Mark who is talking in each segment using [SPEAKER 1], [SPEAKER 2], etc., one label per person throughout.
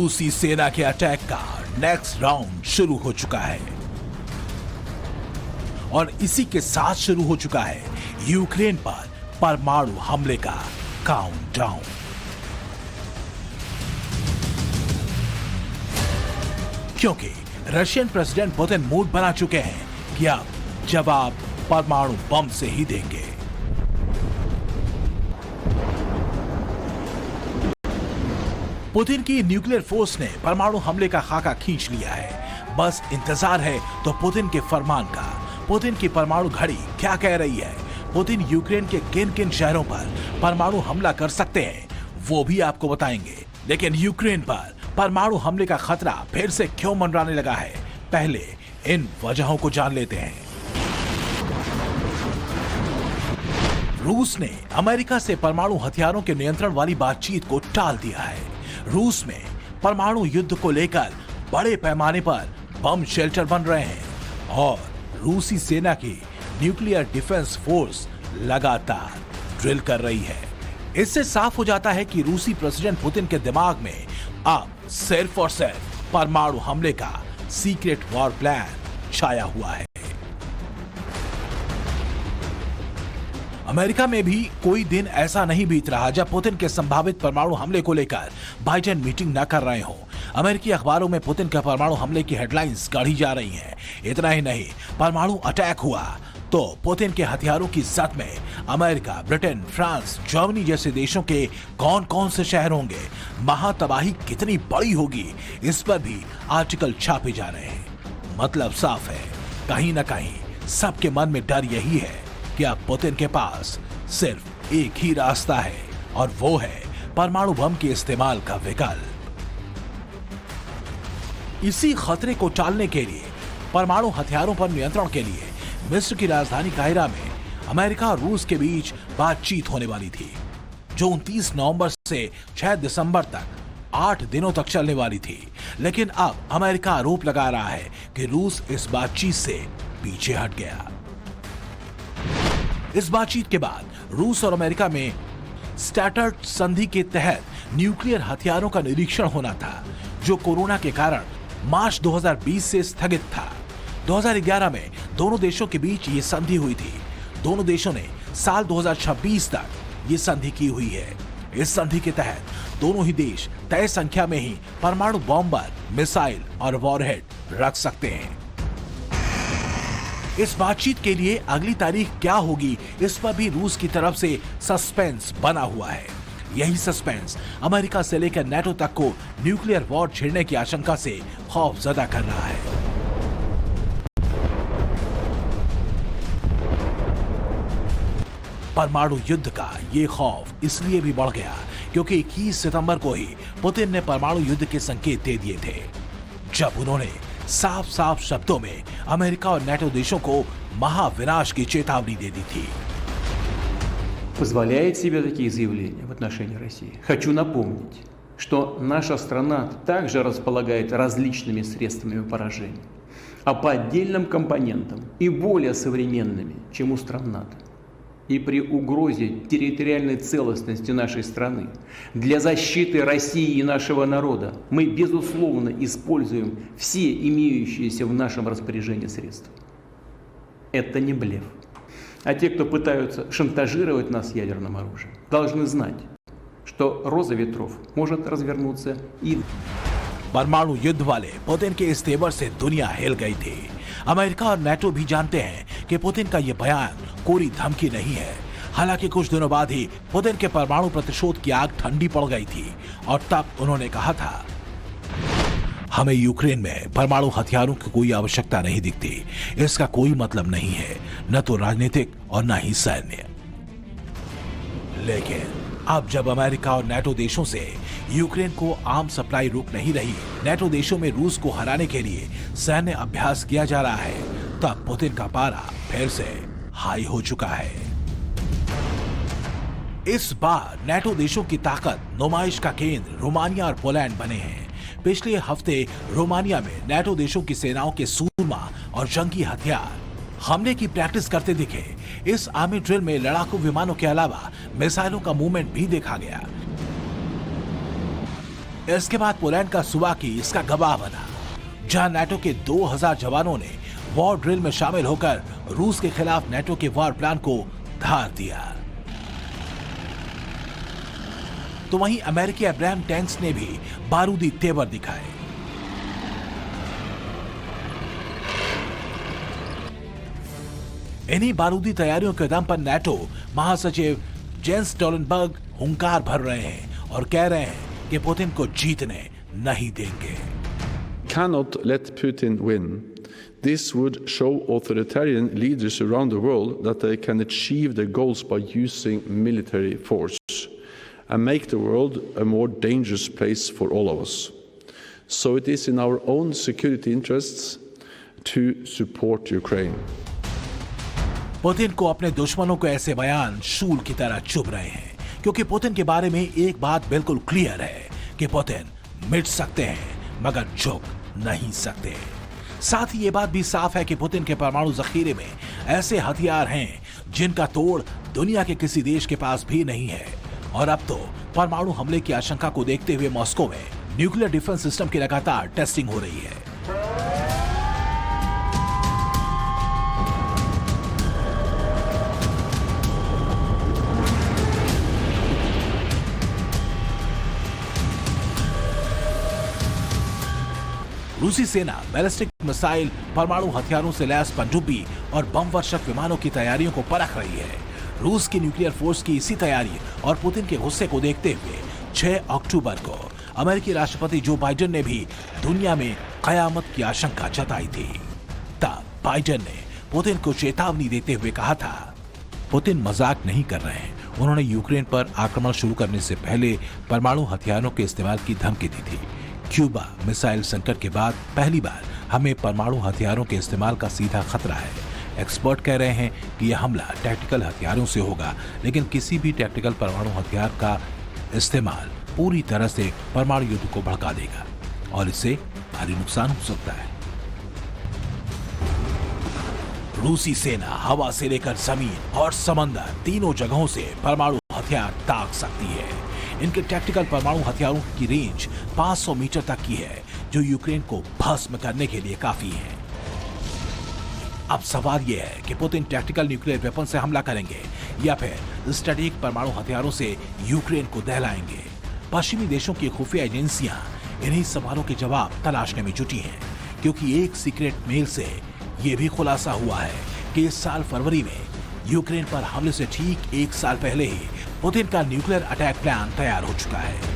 [SPEAKER 1] रूसी सेना के अटैक का नेक्स्ट राउंड शुरू हो चुका है और इसी के साथ शुरू हो चुका है यूक्रेन पर परमाणु हमले का काउंटडाउन। क्योंकि रशियन प्रेसिडेंट पुतिन मूड बना चुके हैं कि अब जवाब परमाणु बम से ही देंगे। पुतिन की न्यूक्लियर फोर्स ने परमाणु हमले का खाका खींच लिया है। बस इंतजार है तो पुतिन के फरमान का। पुतिन की परमाणु घड़ी क्या कह रही है, पुतिन यूक्रेन के किन किन शहरों पर परमाणु हमला कर सकते हैं, वो भी आपको बताएंगे। लेकिन यूक्रेन पर परमाणु हमले का खतरा फिर से क्यों मंडराने लगा है, पहले इन वजहों को जान लेते हैं। रूस ने अमेरिका से परमाणु हथियारों के नियंत्रण वाली बातचीत को टाल दिया है। रूस में परमाणु युद्ध को लेकर बड़े पैमाने पर बम शेल्टर बन रहे हैं और रूसी सेना की न्यूक्लियर डिफेंस फोर्स लगातार ड्रिल कर रही है। इससे साफ हो जाता है कि रूसी प्रेसिडेंट पुतिन के दिमाग में अब सिर्फ और सिर्फ परमाणु हमले का सीक्रेट वॉर प्लान छाया हुआ है। अमेरिका में भी कोई दिन ऐसा नहीं बीत रहा जब पुतिन के संभावित परमाणु हमले को लेकर बाइडेन मीटिंग न कर रहे हो। अमेरिकी अखबारों में पुतिन के परमाणु हमले की हेडलाइंस गढ़ी जा रही हैं। इतना ही नहीं, परमाणु अटैक हुआ तो पुतिन के हथियारों की जद में अमेरिका, ब्रिटेन, फ्रांस, जर्मनी जैसे देशों के कौन कौन से शहर होंगे, महातबाही कितनी बड़ी होगी, इस पर भी आर्टिकल छापे जा रहे हैं। मतलब साफ है, कहीं ना कहीं सबके मन में डर यही है कि अब पुतिन के पास सिर्फ एक ही रास्ता है और वो है परमाणु बम के इस्तेमाल का विकल्प। इसी खतरे को टालने के लिए, परमाणु हथियारों पर नियंत्रण के लिए मिस्र की राजधानी काहिरा में अमेरिका और रूस के बीच बातचीत होने वाली थी, जो 29 नवंबर से 6 दिसंबर तक 8 दिनों तक चलने वाली थी। लेकिन अब अमेरिका आरोप लगा रहा है कि रूस इस बातचीत से पीछे हट गया। इस बातचीत के बाद रूस और अमेरिका में स्टैटर्ड संधि के तहत न्यूक्लियर हथियारों का निरीक्षण होना था, जो कोरोना के कारण मार्च 2020 से स्थगित था। 2011 में दोनों देशों के बीच ये संधि हुई थी। दोनों देशों ने साल 2026 तक ये संधि की हुई है। इस संधि के तहत दोनों ही देश तय संख्या में ही परमाणु बॉम्बर, मिसाइल और वॉरहेड रख सकते हैं। इस बातचीत के लिए अगली तारीख क्या होगी, इस पर भी रूस की तरफ से सस्पेंस बना हुआ है। यही सस्पेंस अमेरिका से लेकर नेटो तक को न्यूक्लियर वॉर छिड़ने की आशंका से खौफजदा कर रहा है। परमाणु युद्ध का ये खौफ इसलिए भी बढ़ गया क्योंकि 21 सितंबर को ही पुतिन ने परमाणु युद्ध के संकेत दे दिए थे, जब उन्होंने साफ साफ शब्दों में अमेरिका और नेटो देशों को महाविनाश की चेतावनी दे दी थी।
[SPEAKER 2] Позволяет себе такие заявления в отношении России. Хочу напомнить, что наша страна также располагает различными средствами поражения, а по отдельным компонентам и более современными, чем у стран НАТО. И при угрозе территориальной целостности нашей страны для защиты России и нашего народа мы, безусловно, используем все имеющиеся в нашем распоряжении средства. Это не блеф. А те, кто пытаются шантажировать нас ядерным оружием, должны знать, что роза ветров может развернуться и...
[SPEAKER 1] परमाणु युद्ध वाले पुतिन के इस तेवर से दुनिया हिल गई थी। अमेरिका और नेटो भी जानते हैं कि पुतिन का यह बयान कोई धमकी नहीं है। हालांकि कुछ दिनों बाद ही पुतिन के परमाणु प्रतिशोध की आग ठंडी पड़ गई थी और तब उन्होंने कहा था, हमें यूक्रेन में परमाणु हथियारों की कोई आवश्यकता नहीं दिखती। इसका कोई मतलब नहीं है, न तो राजनीतिक और न ही सैन्य। लेकिन अब जब अमेरिका और नेटो देशों से यूक्रेन को आर्म सप्लाई रुक नहीं रही, नेटो देशों में रूस को हराने के लिए सैन्य अभ्यास किया जा रहा है, तब पुतिन का पारा फिर से हाई हो चुका है। इस बार नेटो देशों की ताकत नुमाइश का केंद्र रोमानिया और पोलैंड बने हैं। पिछले हफ्ते रोमानिया में नेटो देशों की सेनाओं के सूरमा और जंगी हथियार हमले की प्रैक्टिस करते दिखे। इस आर्मी ड्रिल में लड़ाकू विमानों के अलावा मिसाइलों का मूवमेंट भी देखा गया। इसके बाद पोलैंड का सुवाकी इसका गवाह बना, जहां नाटो के 2000 जवानों ने वॉर ड्रिल में शामिल होकर रूस के खिलाफ नाटो के वॉर प्लान को धार दिया। तो वहीं अमेरिकी अब्राहम टैंक्स ने भी बारूदी तेवर दिखाए। इन्हीं बारूदी तैयारियों के दम पर नाटो महासचिव जेंस स्टोलनबर्ग हुंकार भर रहे हैं और कह रहे हैं कि पुतिन को जीतने नहीं देंगे।
[SPEAKER 3] Cannot let Putin win. This would show authoritarian leaders around the world that they can achieve their goals by using military force and make the world a more dangerous place for all of us. So it is in our own security interests to support Ukraine.
[SPEAKER 1] Putin को अपने दुश्मनों को ऐसे बयान शूल की तरह चुभ रहे हैं, क्योंकि पुतिन के बारे में एक बात बिल्कुल क्लियर है कि पुतिन मिट सकते हैं मगर झुक नहीं सकते। साथ ही ये बात भी साफ है कि पुतिन के परमाणु जखीरे में ऐसे हथियार हैं जिनका तोड़ दुनिया के किसी देश के पास भी नहीं है। और अब तो परमाणु हमले की आशंका को देखते हुए मॉस्को में न्यूक्लियर डिफेंस सिस्टम की लगातार टेस्टिंग हो रही है। रूसी सेना बैलिस्टिक मिसाइल, परमाणु हथियारों से लैस पनडुब्बी और बम वर्षक विमानों की तैयारियों को परख रही है। रूस की न्यूक्लियर फोर्स की इसी तैयारी और पुतिन के गुस्से को देखते हुए 6 अक्टूबर को अमेरिकी राष्ट्रपति जो बाइडेन ने भी दुनिया में कयामत की आशंका जताई थी। तब बाइडेन ने पुतिन को चेतावनी देते हुए कहा था, पुतिन मजाक नहीं कर रहे हैं। उन्होंने यूक्रेन पर आक्रमण शुरू करने से पहले परमाणु हथियारों के इस्तेमाल की धमकी दी थी। क्यूबा मिसाइल संकट के बाद पहली बार हमें परमाणु हथियारों के इस्तेमाल का सीधा खतरा है। एक्सपर्ट कह रहे हैं कि यह हमला टैक्टिकल हथियारों से होगा, लेकिन किसी भी टैक्टिकल परमाणु हथियार का इस्तेमाल पूरी तरह से परमाणु युद्ध को भड़का देगा और इससे भारी नुकसान हो सकता है। रूसी सेना हवा से लेकर जमीन और समंदर तीनों जगहों से परमाणु हथियार दाग सकती है। इनके टैक्टिकल परमाणु हथियारों की रेंज 500 मीटर तक की है, जो यूक्रेन को भस्म करने के लिए काफी है। अब सवाल यह है कि पुतिन टैक्टिकल न्यूक्लियर वेपन से हमला करेंगे या फिर स्ट्रेटेजिक परमाणु हथियारों से यूक्रेन को दहलाएंगे। पश्चिमी देशों की खुफिया एजेंसियां इन्हीं सवालों के जवाब तलाशने में जुटी हैं, क्योंकि एक सीक्रेट मेल से यह भी खुलासा हुआ है कि इस साल फरवरी में यूक्रेन पर हमले से ठीक 1 साल पहले ही पुतिन का न्यूक्लियर अटैक प्लान तैयार हो चुका है।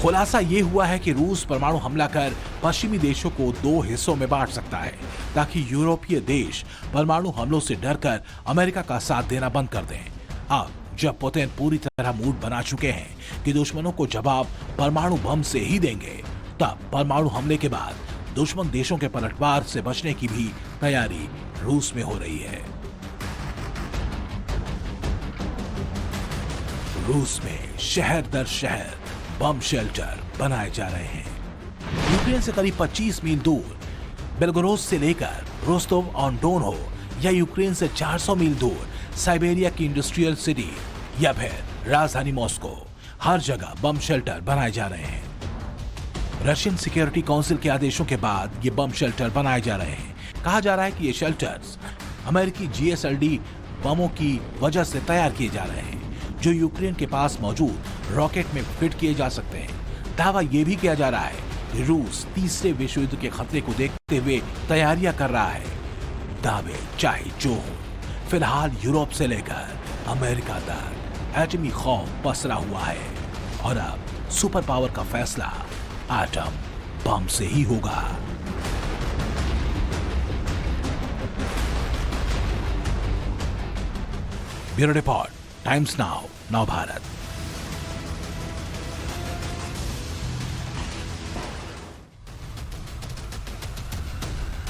[SPEAKER 1] खुलासा यह हुआ है कि रूस परमाणु हमला कर पश्चिमी देशों को 2 हिस्सों में बांट सकता है, ताकि यूरोपीय देश परमाणु हमलों से डरकर अमेरिका का साथ देना बंद कर दें। अब जब पुतिन पूरी तरह मूड बना चुके हैं कि दुश्मनों को जवाब परमाणु बम से ही देंगे, तब परमाणु हमले के बाद दुश्मन देशों के पलटवार से बचने की भी तैयारी रूस में हो रही है। रूस में शहर दर शहर बम शेल्टर बनाए जा रहे हैं। यूक्रेन से करीब 25 मील दूर बेलगोरोद से लेकर रोस्टोव ऑन डोन हो या यूक्रेन से 400 मील दूर साइबेरिया की इंडस्ट्रियल सिटी या फिर राजधानी मॉस्को, हर जगह बम शेल्टर बनाए जा रहे हैं। रशियन सिक्योरिटी काउंसिल के आदेशों के बाद ये बम शेल्टर बनाए जा रहे हैं। कहा जा रहा है कि ये शेल्टर्स अमेरिकी GSLD बमों की वजह से तैयार किए जा रहे हैं, जो यूक्रेन के पास मौजूद रॉकेट में फिट किए जा सकते हैं। दावा यह भी किया जा रहा है कि रूस तीसरे विश्व युद्ध के खतरे को देखते हुए तैयारियां कर रहा है। दावे चाहे जो हो, फिलहाल यूरोप से लेकर अमेरिका तक एटमी खौफ पसरा हुआ है और अब सुपर पावर का फैसला एटम बम से ही होगा। ब्यूरो रिपोर्ट, टाइम्स नाउ, नव भारत।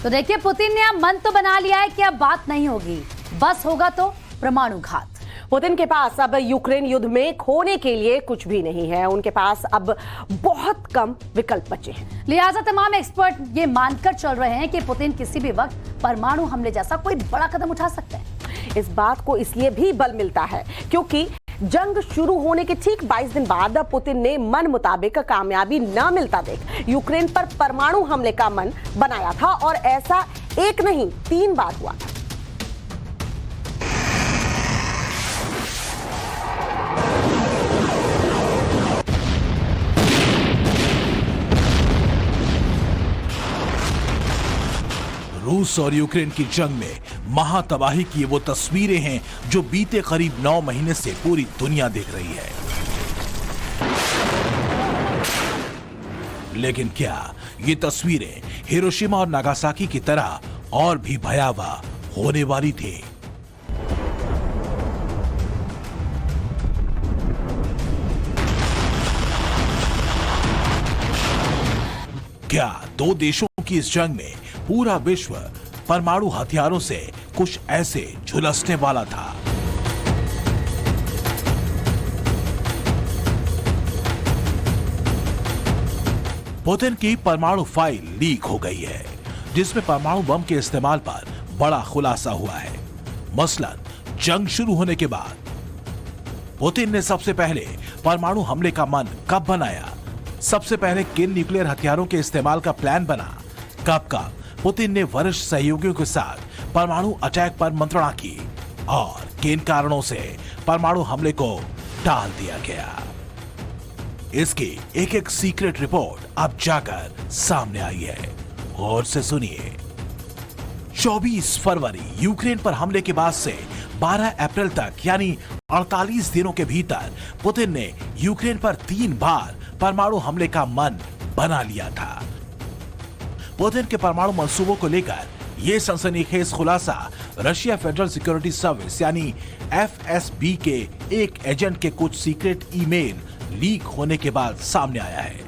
[SPEAKER 4] तो देखिए, पुतिन ने अब मन तो बना लिया है कि अब बात नहीं होगी, बस होगा तो परमाणु घात।
[SPEAKER 5] पुतिन के पास अब यूक्रेन युद्ध में खोने के लिए कुछ भी नहीं है। उनके पास अब बहुत कम विकल्प बचे हैं।
[SPEAKER 4] लिहाजा तमाम एक्सपर्ट ये मानकर चल रहे हैं कि पुतिन किसी भी वक्त परमाणु हमले जैसा कोई बड़ा कदम उठा सकते हैं।
[SPEAKER 5] इस बात को इसलिए भी बल मिलता है क्योंकि जंग शुरू होने के ठीक 22 दिन बाद पुतिन ने मन मुताबिक कामयाबी न मिलता देख यूक्रेन पर परमाणु हमले का मन बनाया था और ऐसा एक नहीं 3 बार हुआ था।
[SPEAKER 1] रूस और यूक्रेन की जंग में महातबाही की वो तस्वीरें हैं जो बीते करीब 9 महीने से पूरी दुनिया देख रही है। लेकिन क्या ये तस्वीरें हिरोशिमा और नागासाकी की तरह और भी भयावह होने वाली थी? क्या 2 देशों की इस जंग में पूरा विश्व परमाणु हथियारों से कुछ ऐसे झुलसने वाला था? पुतिन की परमाणु फाइल लीक हो गई है जिसमें परमाणु बम के इस्तेमाल पर बड़ा खुलासा हुआ है। मसलन जंग शुरू होने के बाद पुतिन ने सबसे पहले परमाणु हमले का मन कब बनाया, सबसे पहले किन न्यूक्लियर हथियारों के इस्तेमाल का प्लान बना, कब पुतिन ने वरिष्ठ सहयोगियों के साथ परमाणु अटैक पर मंत्रणा की और किन कारणों से परमाणु हमले को टाल दिया गया। इसकी एक एक सीक्रेट रिपोर्ट अब जाकर सामने आई है और से सुनिए। 24 फरवरी यूक्रेन पर हमले के बाद से 12 अप्रैल तक यानी 48 दिनों के भीतर पुतिन ने यूक्रेन पर 3 बार परमाणु हमले का मन बना लिया था। पुतिन के परमाणु मंसूबों को लेकर यह सनसनीखेज खुलासा रशिया फेडरल सिक्योरिटी सर्विस यानी FSB के एक एजेंट के कुछ सीक्रेट ईमेल लीक होने के बाद सामने आया है।